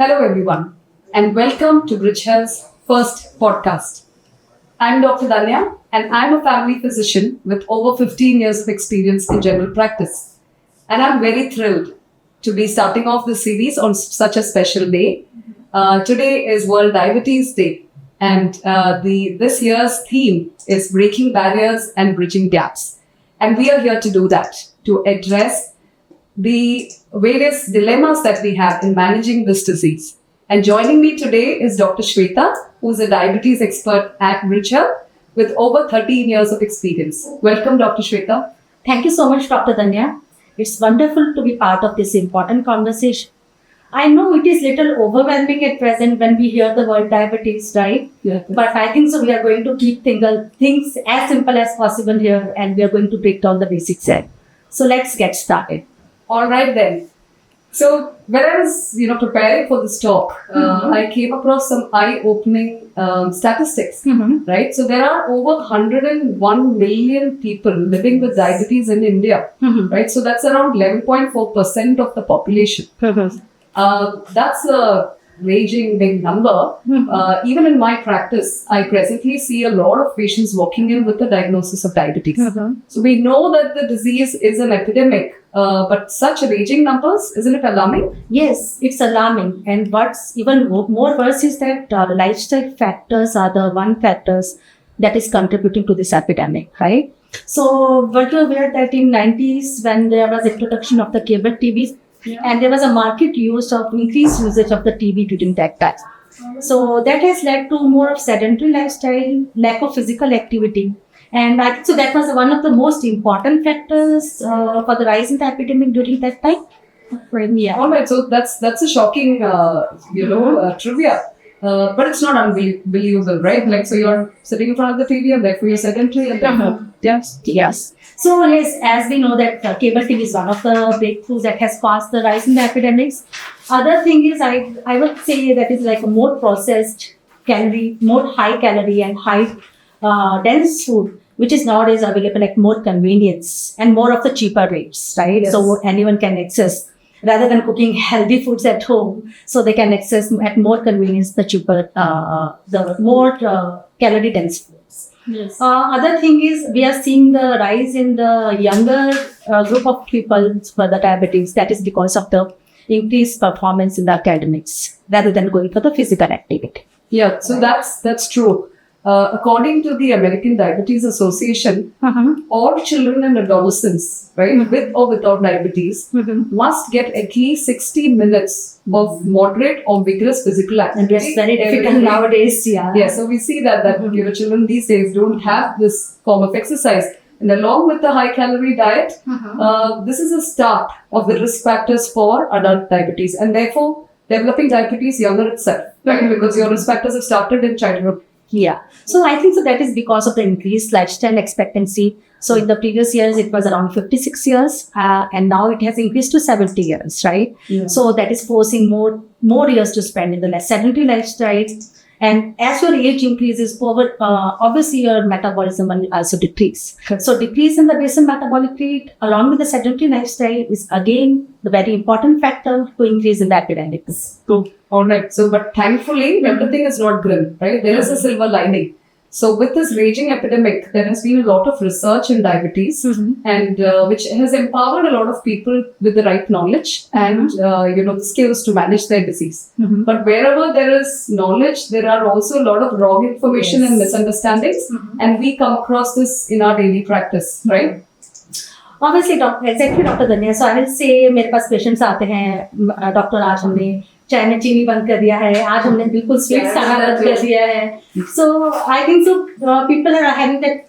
Hello, everyone, and welcome to Bridge Health's first podcast. I'm Dr. Dhanya, and I'm a family physician with over 15 years of experience in general practice. And I'm very thrilled to be starting off this series on such a special day. Today is World Diabetes Day, and this year's theme is Breaking Barriers and Bridging Gaps. And we are here to do that, to address the various dilemmas that we have in managing this disease. And joining me today is Dr. Shweta, who is a diabetes expert at Bridge Health with over 13 years of experience. Welcome, Dr. Shweta. Thank you so much, Dr. Dhanya. It's wonderful to be part of this important conversation. I know it is little overwhelming at present when we hear the word diabetes, right? Yeah. But I think so we are going to keep things as simple as possible here, and we are going to break down the basics here. So let's get started. All right then. So when I was, preparing for this talk, I came across some eye-opening statistics, right? So there are over 101 million people living with diabetes in India, right? So that's around 11.4% of the population. That's a raging big number. Even in my practice, I presently see a lot of patients walking in with the diagnosis of diabetes. So we know that the disease is an epidemic, but such raging numbers, isn't it alarming? Yes, it's alarming. And what's even more worse is that lifestyle factors are the one factors that is contributing to this epidemic, right? So were you aware that in 90s when there was introduction of the cable TV, and there was a market use of increased usage of the TV during that time. So that has led to more of sedentary lifestyle, lack of physical activity. And I think so that was one of the most important factors for the rise in the epidemic during that time. Yeah. All right. So that's a shocking, trivia. But it's not unbelievable, right? Like, so you're sitting in front of the TV and therefore you're sedentary and therefore, Yes. So yes, as we know that cable TV is one of the breakthroughs that has caused the rise in the epidemics. Other thing is I would say that is like a more processed more high calorie and high dense food, which is nowadays available at more convenience and more of the cheaper rates, right? Yes. So anyone can access rather than cooking healthy foods at home. So they can access at more convenience the cheaper, the more calorie dense foods. Yes. Other thing is we are seeing the rise in the younger group of people for the diabetes. That is because of the increased performance in the academics rather than going for the physical activity. Yeah, so that's true. According to the American Diabetes Association, all children and adolescents, right, with or without diabetes, must get at least 60 minutes of moderate or vigorous physical activity. And it's very difficult nowadays. Yeah, so we see that children these days don't have this form of exercise. And along with the high-calorie diet, this is a start of the risk factors for adult diabetes, and therefore developing diabetes younger itself, right? Because your risk factors have started in childhood. Yeah. So I think so that is because of the increased lifestyle expectancy. So in the previous years, it was around 56 years and now it has increased to 70 years, right? Yeah. So that is forcing more years to spend in the sedentary lifestyle. And as your age increases, obviously your metabolism will also decrease. So decrease in the basal metabolic rate along with the sedentary lifestyle is again the very important factor to increase in the epidemics. All right. So, but thankfully, everything is not grim, right? There is a silver lining. So, with this raging epidemic, there has been a lot of research in diabetes, and which has empowered a lot of people with the right knowledge and the skills to manage their disease. But wherever there is knowledge, there are also a lot of wrong information and misunderstandings, and we come across this in our daily practice, right? Obviously, exactly, Dr. Dhanya. So I will say, मेरे पास patients आते हैं, doctor आज हमने चाय में चीनी बंद कर दिया है, आज हमने बिल्कुल स्वीट्स खाना बंद कर दिया है. So I think so people are having that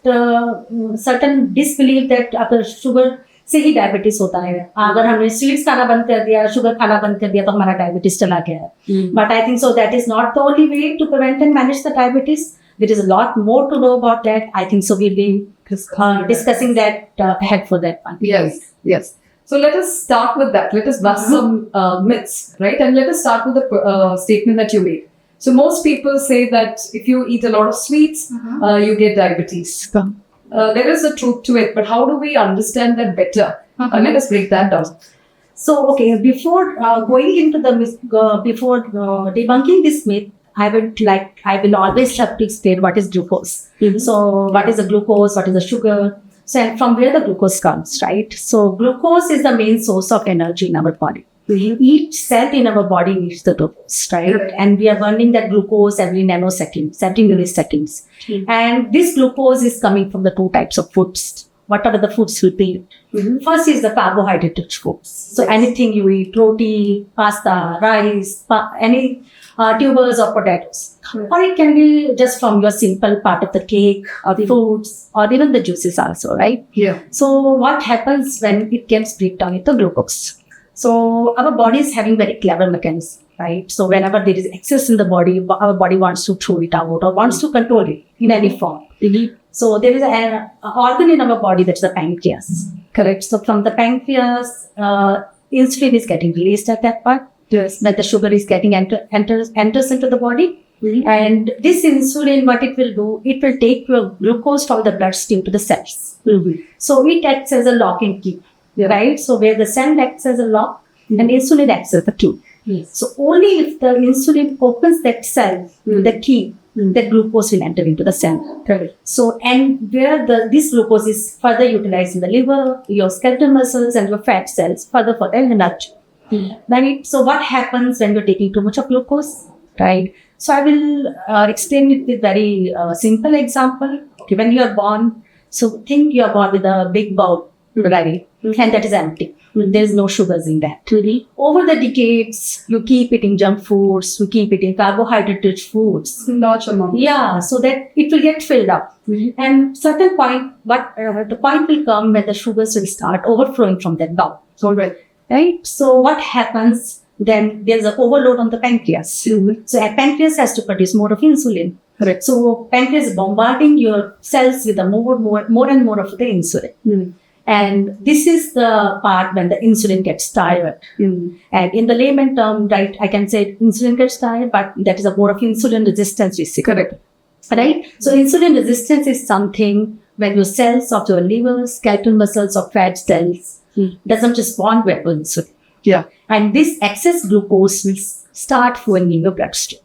certain disbelief that अगर शुगर से ही डायबिटीज होता है. अगर हमने स्वीट्स खाना बंद कर दिया, शुगर खाना बंद कर दिया तो हमारा डायबिटीज चला गया है. But I think so that is not the only way to prevent and manage the diabetes. There is a lot more to know about that. I think so we'll be discussing that ahead for that one. Yes. So let us start with that. Let us bust some myths, right? And let us start with the statement that you made. So most people say that if you eat a lot of sweets, you get diabetes. There is a truth to it, but how do we understand that better? Let us break that down. So, okay, before going into the before debunking this myth, I will always have to explain what is glucose. So, what is the glucose? What is the sugar? So, and from where the glucose comes, right? So, glucose is the main source of energy in our body. Each cell in our body needs the glucose, right? And we are burning that glucose every nanosecond, 70 milliseconds. And this glucose is coming from the two types of foods. What are the foods we eat? First is the carbohydrate foods. So anything you eat, roti, pasta, rice, any tubers or potatoes. Or it can be just from your simple part of the cake or the fruits or even the juices also, right? Yeah. So what happens when it gets break down into glucose? So our body is having very clever mechanism, right? So whenever there is excess in the body, our body wants to throw it out or wants to control it in any form. So there is an organ in our body that's the pancreas. Correct. So from the pancreas, insulin is getting released at that part. Yes. When the sugar is getting enters into the body. And this insulin, what it will do, it will take your glucose from the bloodstream to the cells. So it acts as a lock and key. Right? So where the cell acts as a lock and insulin acts as the key. So only if the insulin opens that cell, the key, the glucose will enter into the cell. So, and where this glucose is further utilized in the liver, your skeletal muscles and your fat cells for the energy. So what happens when you're taking too much of glucose, right? So I will explain it with very simple example. Okay, when you are born, so think you are born with a big bowl, right? And that is empty. There is no sugars in that. Over the decades, you keep eating junk foods, you keep eating carbohydrate foods. Large amount. Yeah, so that it will get filled up. And certain point, but the point will come when the sugars will start overflowing from that bowl. Right? So what happens then? There's an overload on the pancreas. So a pancreas has to produce more of insulin. Correct. So pancreas is bombarding your cells with the more and more of the insulin. And this is the part when the insulin gets tired. And in the layman term, right, I can say insulin gets tired, but that is a more of insulin resistance we see. Correct. Right? So insulin resistance is something when your cells of your liver, skeletal muscles or fat cells doesn't respond well to insulin. Yeah. And this excess glucose will start flowing in your bloodstream.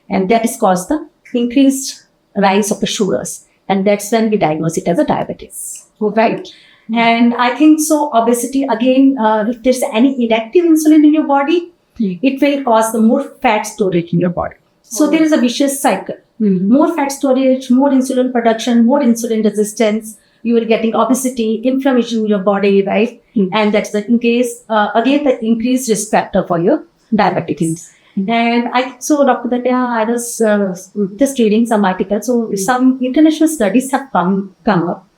And that is caused the increased rise of the sugars. And that's when we diagnose it as a diabetes. Right. And I think so obesity, again, if there's any inactive insulin in your body, it will cause the more fat storage in your body. So there is a vicious cycle. More fat storage, more insulin production, more insulin resistance. You are getting obesity, inflammation in your body, right? And that's the again, the increased risk factor for your diabetes. And Dr. Dhanya, I was just reading some articles. So some international studies have come up.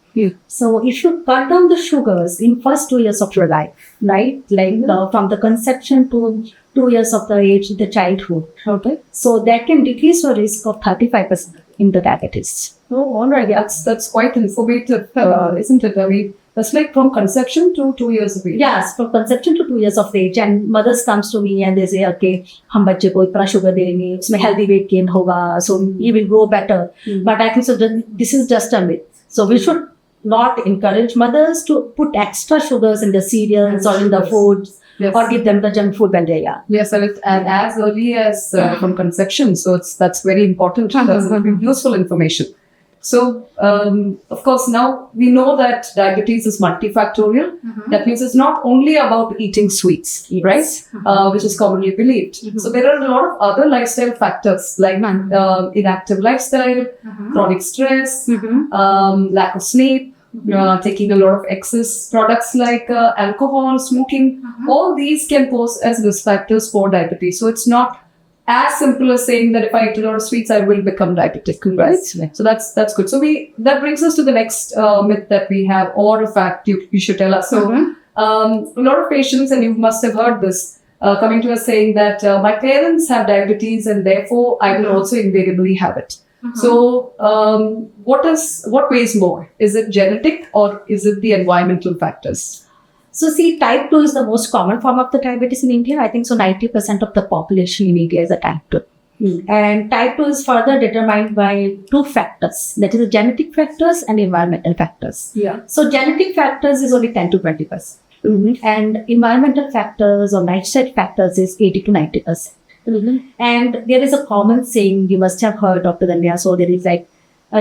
So if you cut down the sugars in first 2 years of your life, right? Like from the conception to 2 years of the age, the childhood. Okay. So that can decrease your risk of 35% in the diabetes. Oh, all right. That's quite informative, isn't it? I mean, that's like from conception to 2 years of age. Yes, from conception to 2 years of age. And mothers comes to me and they say, okay, हम बच्चे को इतना sugar देंगे, उसमें healthy weight gain होगा, so he will grow better. But I think so this is just a myth. So we should not encourage mothers to put extra sugars in the cereals or in the foods. Or give them the junk food when they're young. Yes, and as early as from conception. So that's very important. That's useful information. So, of course, now we know that diabetes is multifactorial. That means it's not only about eating sweets, right? Which is commonly believed. So there are a lot of other lifestyle factors like inactive lifestyle, chronic stress, lack of sleep, taking a lot of excess products like alcohol, smoking. All these can pose as risk factors for diabetes. So it's not as simple as saying that if I eat a lot of sweets, I will become diabetic, right? So that's good. So that brings us to the next myth that we have, or a fact you should tell us. So a lot of patients, and you must have heard this, coming to us saying that my parents have diabetes and therefore I will also invariably have it. So what weighs more? Is it genetic or is it the environmental factors? So see, type 2 is the most common form of the diabetes in India. I think so 90% of the population in India is a type 2. And type 2 is further determined by two factors. That is the genetic factors and environmental factors. Yeah. So genetic factors is only 10 to 20%. and environmental factors or lifestyle factors is 80 to 90%. And there is a common saying you must have heard, Dr. Dhanya. So there is like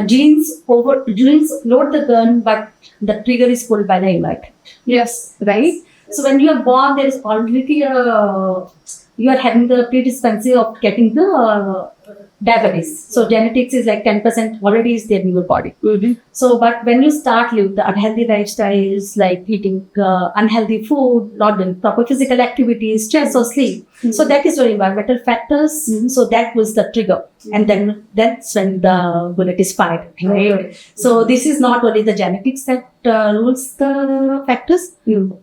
genes load the gun, but the trigger is pulled by the environment. Yes. Right? So when you are born, there is already you are having the predisposition of getting the diabetes. So genetics is like 10% already is there in your body. So, but when you start live the unhealthy lifestyles, like eating unhealthy food, not doing proper physical activities, stress or sleep. So that is your environmental factors. So that was the trigger. And then that's when the bullet is fired. Right? So this is not only the genetics that rules the factors.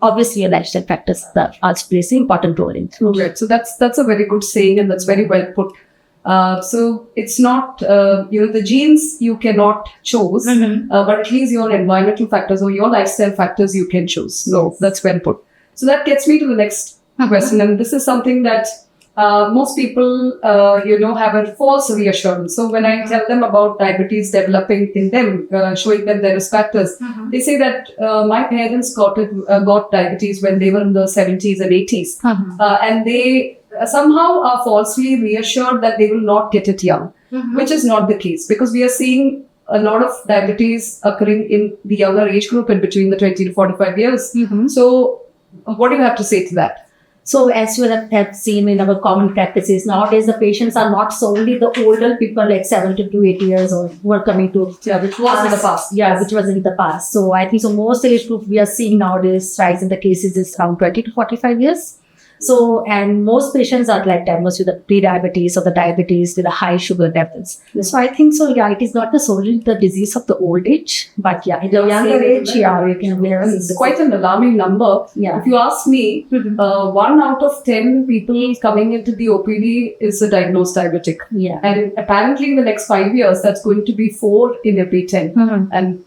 Obviously, your lifestyle factors that are plays an important role in. Right. So that's a very good saying, and that's very well put. So it's not, the genes you cannot choose, but at least your environmental factors or your lifestyle factors you can choose. So that's well put. So that gets me to the next question. And this is something that most people, have a false reassurance. So when I tell them about diabetes developing in them, showing them their risk factors, they say that my parents got diabetes when they were in the 70s and 80s. And they somehow are falsely reassured that they will not get it young, which is not the case, because we are seeing a lot of diabetes occurring in the younger age group in between the 20 to 45 years. So what do you have to say to that? So as you have seen in our common practices, nowadays the patients are not solely the older people like 70 to 80 years old who are coming to which was in the past. Yeah, which was in the past. So I think so most age group we are seeing nowadays rise in the cases is around 20 to 45 years. So, and most patients are like diagnosed with the pre-diabetes or the diabetes with the high sugar levels. So I think so, yeah, it is not solely the disease of the old age, but yeah, in the younger age, yeah, we can wear it's quite an alarming number. Yeah. If you ask me, 1 out of 10 people coming into the OPD is a diagnosed diabetic. Yeah. And apparently in the next 5 years, that's going to be 4 in every 10. And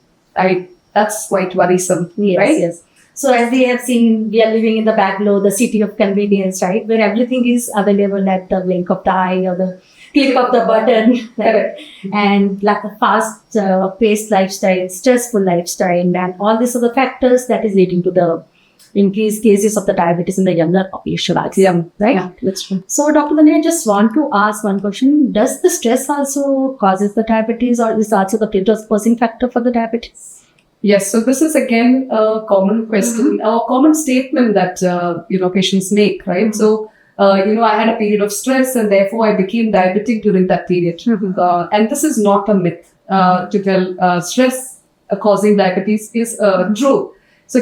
that's quite worrisome, Yes, right? yes. So as we have seen, we are living in the Bangalore, the city of convenience, right? Where everything is available at the blink of the eye or the click of the button. Right? And like a fast-paced lifestyle, stressful lifestyle, and all these other factors that is leading to the increased cases of the diabetes in the younger population. Right? Yeah, that's true. So Dr. Dhanya, I just want to ask one question. Does the stress also causes the diabetes, or is also the predisposing factor for the diabetes? Yes, so this is again a common question, a common statement that patients make, right? So I had a period of stress and therefore I became diabetic during that period. And this is not a myth to tell. Stress causing diabetes is true. So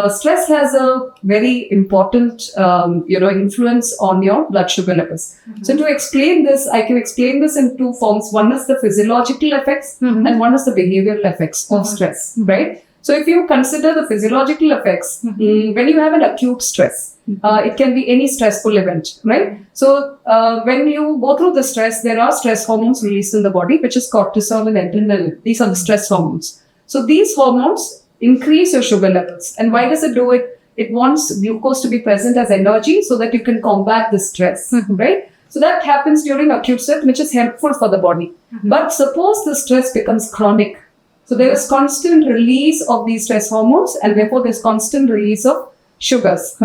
stress has a very important, influence on your blood sugar levels. So to explain this, I can explain this in two forms. One is the physiological effects and one is the behavioral effects of stress, right? So if you consider the physiological effects, when you have an acute stress, it can be any stressful event, right? So when you go through the stress, there are stress hormones released in the body, which is cortisol and adrenaline. These are the stress hormones. So these hormones increase your sugar levels. And why does it do it? It wants glucose to be present as energy so that you can combat the stress, right? So that happens during acute stress, which is helpful for the body. But suppose the stress becomes chronic. So there is constant release of these stress hormones and therefore there's constant release of sugars.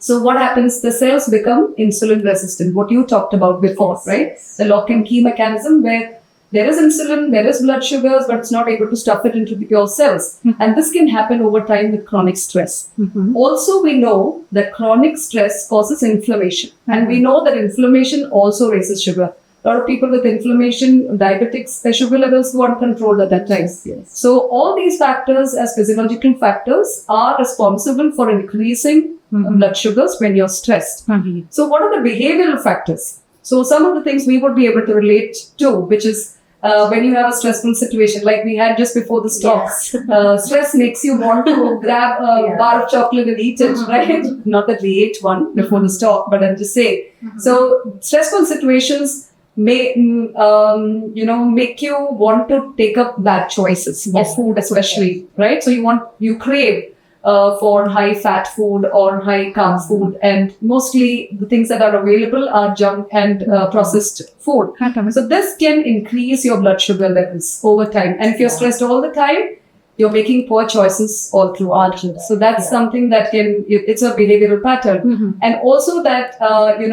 So what happens? The cells become insulin resistant, what you talked about before, right? The lock and key mechanism where there is insulin, there is blood sugars, but it's not able to stuff it into your cells. And this can happen over time with chronic stress. Also, we know that chronic stress causes inflammation. And we know that inflammation also raises sugar. A lot of people with inflammation, diabetics, their sugar levels were uncontrolled at that time. So all these factors as physiological factors are responsible for increasing blood sugars when you're stressed. So what are the behavioral factors? So some of the things we would be able to relate to, which is when you have a stressful situation, like we had just before the talk, stress makes you want to grab a bar of chocolate and eat it, right? Not that we ate one before the talk, but I'm just saying. So stressful situations may, make you want to take up bad choices of food, especially, right? So you crave for high fat food or high carb food, and mostly the things that are available are junk and processed food. So this can increase your blood sugar levels over time, and if you're stressed all the time, you're making poor choices all throughout. So that's something that it's a behavioral pattern. And also that,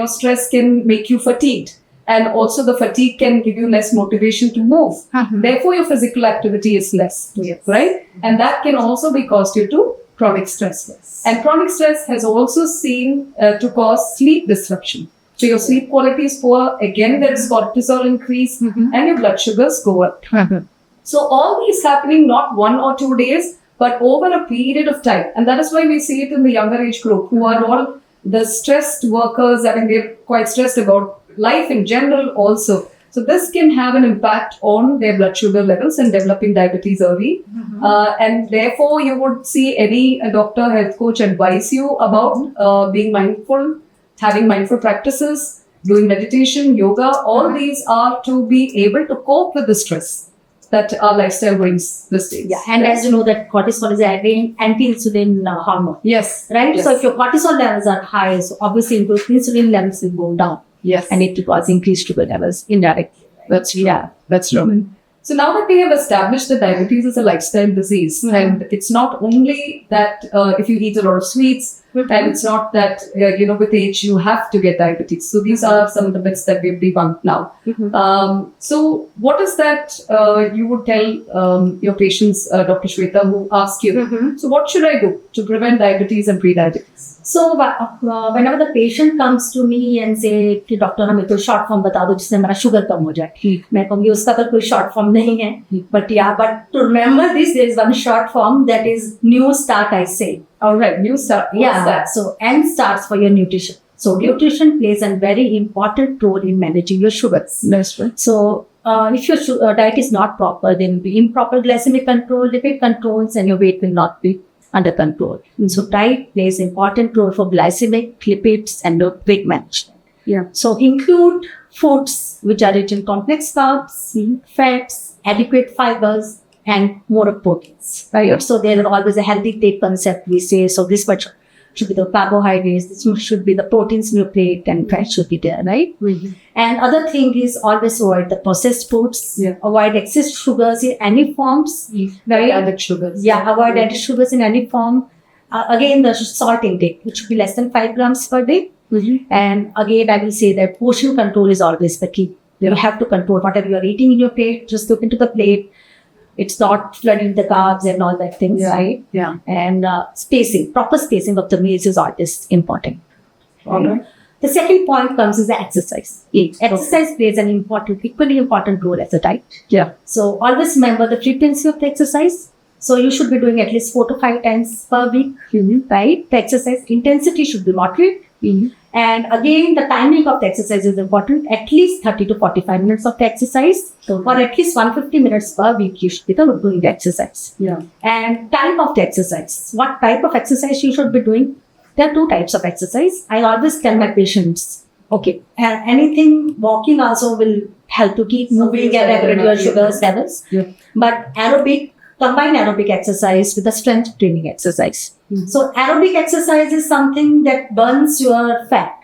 stress can make you fatigued. And also the fatigue can give you less motivation to move. Therefore, your physical activity is less, right? And that can also be caused due to chronic stress. And chronic stress has also seen to cause sleep disruption. So your sleep quality is poor. Again, there is cortisol increase and your blood sugars go up. So all these happening not 1 or 2 days, but over a period of time. And that is why we see it in the younger age group who are all the stressed workers. I mean, they're quite stressed about life in general also. So this can have an impact on their blood sugar levels and developing diabetes early. And therefore, you would see any doctor, health coach advise you about being mindful, having mindful practices, doing meditation, yoga. All these are to be able to cope with the stress that our lifestyle brings these days. Yeah, and as you know that cortisol is an anti-insulin hormone. Yes. Right? Yes. So if your cortisol levels are high, so obviously your insulin levels will go down. Yes. And it will cause increased sugar levels indirectly. That's true. Yeah, that's true. So now that we have established that diabetes is a lifestyle disease, and it's not only that if you eat a lot of sweets, and it's not that, with age you have to get diabetes. So these are some of the myths that we've debunked now. So what is that you would tell your patients, Dr. Shweta, who ask you, so what should I do to prevent diabetes and pre-diabetes? So whenever the patient comes to me and say कि doctor हमें कोई short form बता दो जिससे मेरा sugar कम हो जाए, मैं कहूँगी उसका तो कोई शॉर्ट फॉर्म नहीं है, but to remember this, there is one short form that is new start, I say. All right, new start. What's that? So N starts for your nutrition. So nutrition plays a very important role in managing your sugars. That's right. So if your diet is not proper, there will be improper glycemic control, lipid controls, and your weight will not be under control. So diet plays an important role for glycemic, lipids, and weight management. Yeah. So include foods which are rich in complex carbs, fats, adequate fibers, and more of proteins. Right. So there is always a healthy plate concept. We say so. This much should be the carbohydrates. This should be the proteins in your plate, and fat should be there. Right. And other thing is always avoid the processed foods. Avoid excess sugars in any forms. Right. Added sugars. Avoid added sugars in any form. Again, the salt intake, which should be less than 5 grams per day. And again, I will say that portion control is always the key. You have to control whatever you are eating in your plate. Just look into the plate. It's not flooding the carbs and all that things, right? Yeah. And proper spacing of the meals is always important. All right. The second point comes is the exercise. Exercise plays an equally important role as a diet. Yeah. So always remember the frequency of the exercise. So you should be doing at least 4 to 5 times per week, right? The exercise intensity should be moderate. And again, the timing of the exercise is important. At least 30 to 45 minutes of the exercise, or at least 150 minutes per week you should be doing the exercise. Yeah. And type of the exercise. What type of exercise you should be doing? There are 2 types of exercise. I always tell my patients, okay, anything walking also will help to keep moving and regulate your sugar levels. But combine aerobic exercise with the strength training exercise. So aerobic exercise is something that burns your fat.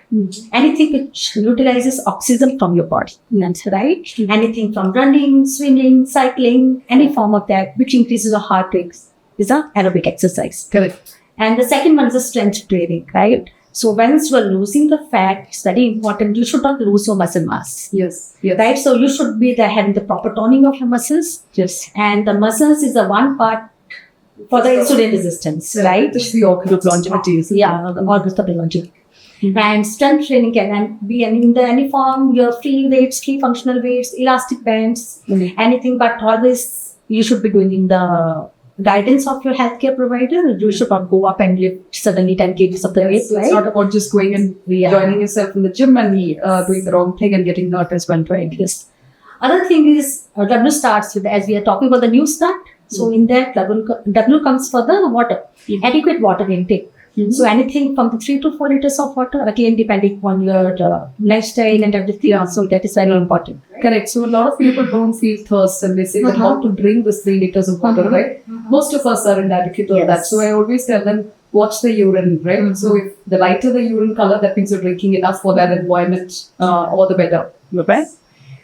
Anything which utilizes oxygen from your body. That's right. Anything from running, swimming, cycling, any form of that which increases your heart rate is an aerobic exercise. Correct. And the second one is the strength training, right? So once you are losing the fat, it's very important. You should not lose your muscle mass. Yes. Right? So you should be having the proper toning of your muscles. Yes. And the muscles is the one part for the insulin resistance, right? It's the organ of longevity. The organ of longevity. And strength training can be in any form, your free weights, free functional weights, elastic bands, anything, but always you should be doing in the guidance of your healthcare provider. You should not go up and lift suddenly 10 kgs of the weight. So it's not about just going and joining yourself in the gym and doing the wrong thing and getting hurt as well, right? Yes. Other thing is W starts with, as we are talking about the new start. So in that W comes for the water, adequate water intake. So anything from the 3 to 4 liters of water, again depending on your lifestyle and everything. So that is very important. Correct. So a lot of people don't feel thirst and they say that how to drink this 3 liters of water, right? Most of us are inadequate of that. So I always tell them, watch the urine, right? So if the lighter the urine color, that means you're drinking enough for that environment, or the better. Right.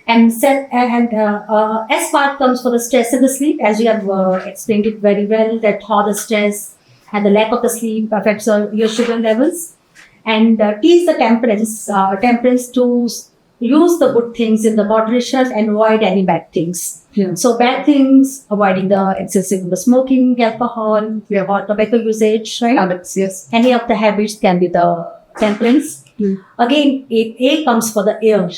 And S part comes for the stress in the sleep, as you have explained it very well, that how the stress and the lack of the sleep affects your sugar levels. And T is the temperance to use the good things in the moderation and avoid any bad things. Yeah. So bad things, avoiding the excessive smoking, alcohol, or tobacco usage, right? Habits, yes. Any of the habits can be the temperance. Again, A comes for the air.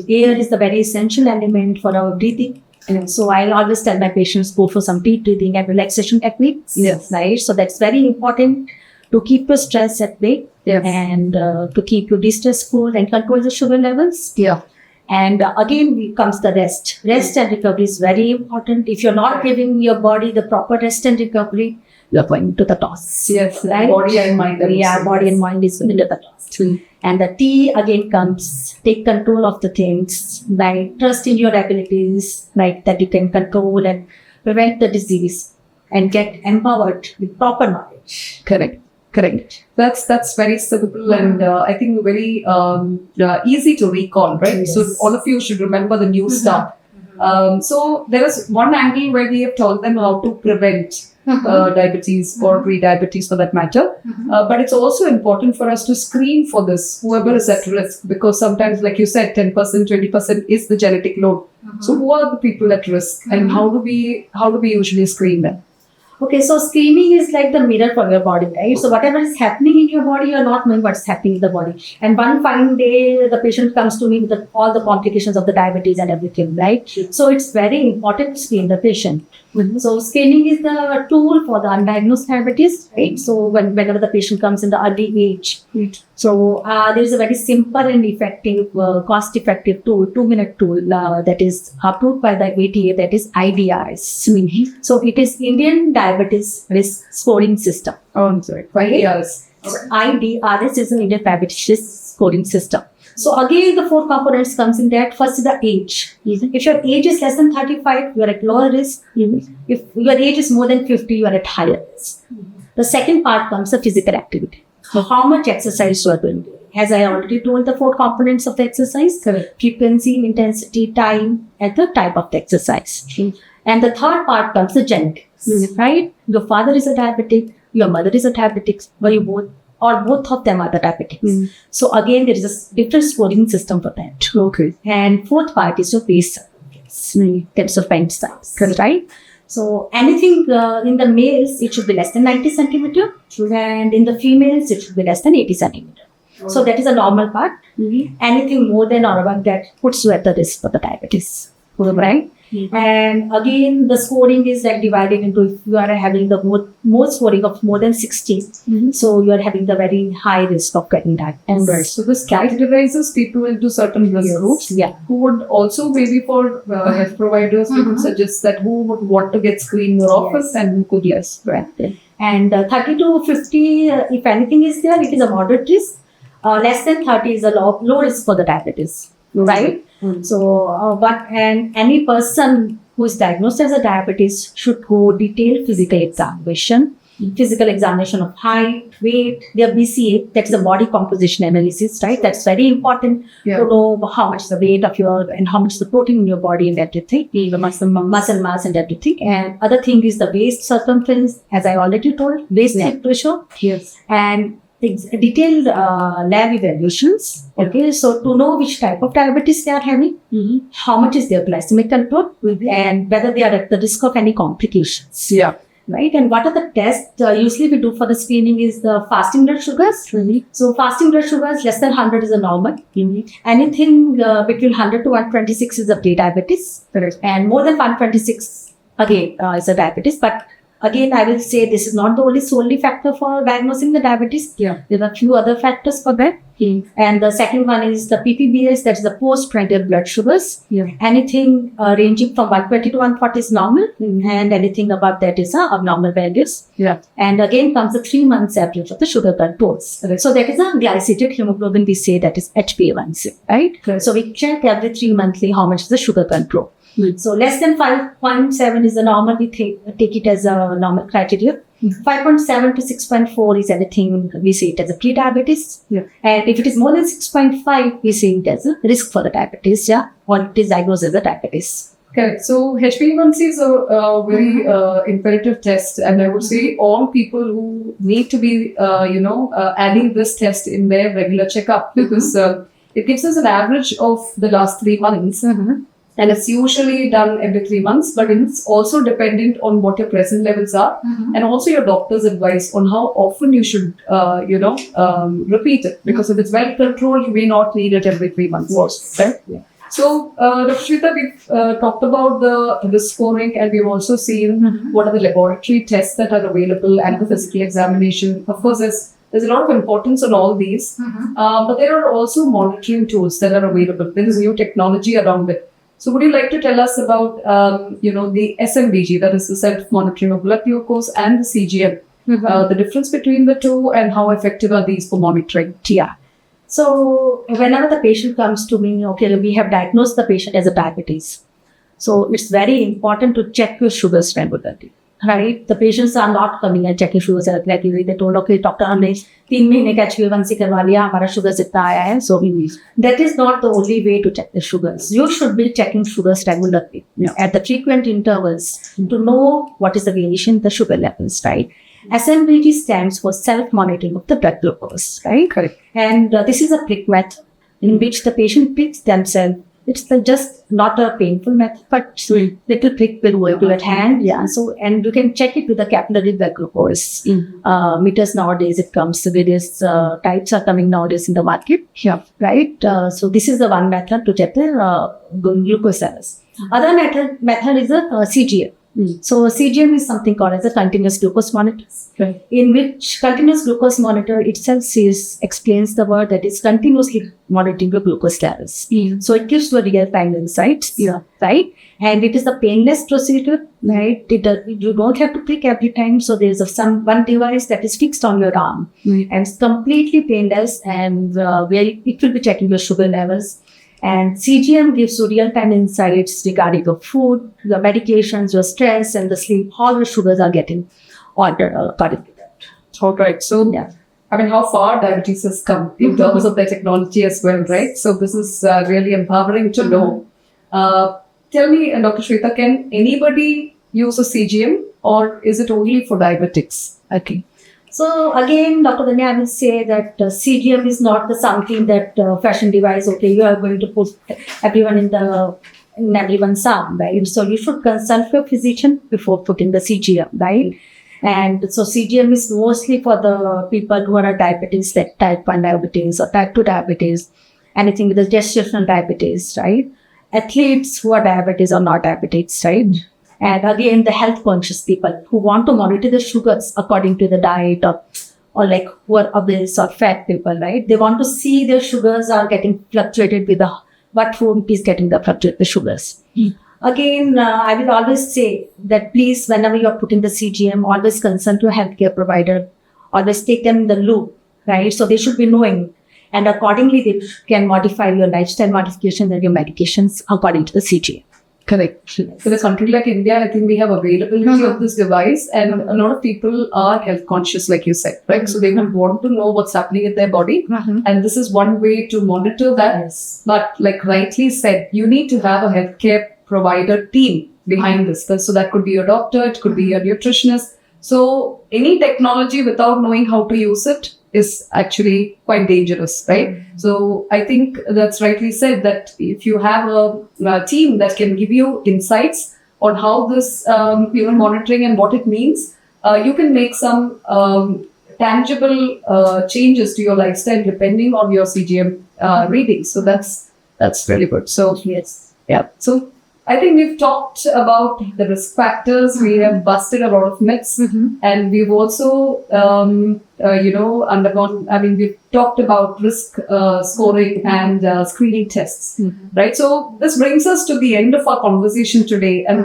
Air is the very essential element for our breathing. So I'll always tell my patients go for some deep breathing and relaxation techniques. Yes. Right. So that's very important to keep your stress at bay. Yes. And to keep your distress cool and control the sugar levels. Yeah. And again comes the rest. Rest and recovery is very important. If you're not giving your body the proper rest and recovery, you're going to the toss. Yes. Right? Body and mind. Yeah, body and mind is into the toss. True. And the T again comes, take control of the things, like trust in your abilities, like that you can control and prevent the disease and get empowered with proper knowledge. Correct. That's very simple and I think very easy to recall, right? Yes. So all of you should remember the new stuff. So there is one angle where we have told them how to prevent diabetes or pre-diabetes for that matter. But it's also important for us to screen for this, whoever is at risk, because sometimes, like you said, 10%, 20% is the genetic load. So who are the people at risk and how do we usually screen them? Okay, so screening is like the mirror for your body, right? So whatever is happening in your body, you're not knowing what's happening in the body. And one fine day, the patient comes to me with all the complications of the diabetes and everything, right? So it's very important to screen the patient. So screening is the tool for the undiagnosed diabetes, right? So whenever the patient comes in the early age. So there is a very simple and effective, cost-effective tool, 2-minute tool that is approved by the ATA, that is IDRS. So it is Indian Diabetes Risk Scoring System. Oh, I'm sorry. 5 years. IDRS is an Indian Diabetes Risk Scoring System. So again, the 4 components comes in that. First is the age. If your age is less than 35, you are at lower risk. If your age is more than 50, you are at higher risk. The second part comes the physical activity. So how much exercise you are doing. As I already told, the 4 components of the exercise: frequency, intensity, time, and the type of the exercise. And the third part comes the genetics. Right? Your father is a diabetic, your mother is a diabetic, or both of them are the diabetics. So again, there is a different scoring system for that. Okay. And fourth part is your base circumference, in terms of bend size, right? So anything in the males, it should be less than 90 centimeter, and in the females, it should be less than 80 centimeter. So that is a normal part. Anything more than or above that puts you at the risk for the diabetes, right? And again, the scoring is like divided into, if you are having the more scoring of more than 60, so you are having the very high risk of getting diabetes. Right. So this categorizes people into certain risk groups. Yeah. Who would also maybe for health providers, we would suggest that who would want to get screened more often and who could And 30 to 50, if anything is there, it is a moderate risk. Less than 30 is a low risk for the diabetes, right? So, and any person who is diagnosed as a diabetes should go detailed physical examination of height, weight, their BCA, that's the body composition analysis, right? That's very important to know how much the weight of your and how much the protein in your body and everything, the muscle mass and everything. And other thing is the waist circumference, as I already told, waist hip ratio. Yes. And detailed lab evaluations. Okay, so to know which type of diabetes they are having, how much is their glycemic control, and whether they are at the risk of any complications. Yeah. Right, and what are the tests usually we do for the screening is the fasting blood sugars. So fasting blood sugars less than 100 is a normal. Anything between 100 to 126 is a pre-diabetes, and more than 126 again is a diabetes. But again, I will say this is not the only solely factor for diagnosing the diabetes. There are a few other factors for that. And the second one is the PPBS, that's the postprandial blood sugars. Anything ranging from 120 to 140 is normal, and anything above that is abnormal values. And again comes the 3 months average of the sugar controls. So that is a glycated hemoglobin, we say that is HbA1c, right? So we check every 3 monthly how much is the sugar control. So less than 5.7 is the normal, we take it as a normal criteria. 5.7 to 6.4 is anything we see it as a pre-diabetes. Yeah. And if it is more than 6.5, we see it as a risk for the diabetes, or it is diagnosed as a diabetes. Correct. So HbA1c is a very imperative test, and I would say all people who need to be, adding this test in their regular checkup, because it gives us an average of the last 3 months, and it's usually done every 3 months. But it's also dependent on what your present levels are, and also your doctor's advice on how often you should, repeat it. Because if it's well controlled, you may not need it every 3 months. Right? Yeah. So, Dr. Shweta, we've talked about the risk scoring, and we've also seen what are the laboratory tests that are available and the physical examination. Of course, there's a lot of importance on all these, but there are also monitoring tools that are available. There is new technology around it. So, would you like to tell us about, the SMBG, that is the self-monitoring of blood glucose, and the CGM, the difference between the two, and how effective are these for monitoring? Yeah. So whenever the patient comes to me, we have diagnosed the patient as a diabetes. So it's very important to check your sugars regularly, right? The patients are not coming and checking sugars regularly. They told, doctor, हमने 3 महीने का HbA1c करवा लिया, हमारा sugars इतना आया है, so we need. That is not the only way to check the sugars. You should be checking sugars regularly at the frequent intervals to know what is the variation in the sugar levels, right? SMBG stands for self-monitoring of the blood glucose, right? Correct. And this is a prick method in which the patient pricks themselves. It's just not a painful method, but little prick will go to at hand. Yeah. So, and you can check it with the capillary blood glucose meters nowadays. It comes various types are coming nowadays in the market. Yeah. Right. So this is the one method to check the glucose levels. Other method is a CGM. So CGM is something called as a continuous glucose monitor, in which continuous glucose monitor itself explains the word that is continuously monitoring the glucose levels. So it gives you a real-time insights, right? And it is a painless procedure, right? You don't have to prick every time. So there's one device that is fixed on your arm, and it's completely painless, and where it will be checking your sugar levels. And CGM gives you real-time insights regarding your food, your medications, your stress, and the sleep. All your sugars are getting ordered according to that. All right. So, I mean, how far diabetes has come in terms of the technology as well, right? So, this is really empowering to know. Tell me, Dr. Shweta, can anybody use a CGM, or is it only for diabetics? Okay. So again, Dr. Dhanya, I will say that CGM is not something that fashion device. You are going to put everyone in everyone's arm, right? So you should consult your physician before putting the CGM, right? And so CGM is mostly for the people who are diabetes, like type 1 diabetes or type 2 diabetes, anything with the gestational diabetes, right? Athletes who are diabetes or not diabetes, right? And again, the health conscious people who want to monitor the sugars according to the diet, or like who are obese or fat people, right? They want to see their sugars are getting fluctuated with what food is getting the sugars. Again, I will always say that please, whenever you are putting the CGM, always consult your healthcare provider. Always take them in the loop, right? So they should be knowing, and accordingly they can modify your lifestyle modifications and your medications according to the CGM. Correct. So, the country like India, I think we have availability of this device, and a lot of people are health conscious, like you said, right? So, they will want to know what's happening in their body, and this is one way to monitor that. Yes. But, like rightly said, you need to have a healthcare provider team behind this. So, that could be your doctor, it could be your nutritionist. So, any technology without knowing how to use it is actually quite dangerous, right? So I think that's rightly said, that if you have a team that can give you insights on how this monitoring and what it means, you can make some tangible changes to your lifestyle depending on your CGM readings. So that's really good. So yes, so I think we've talked about the risk factors. We have busted a lot of myths, and we've also, undergone. I mean, we've talked about risk scoring and screening tests, right? So this brings us to the end of our conversation today, and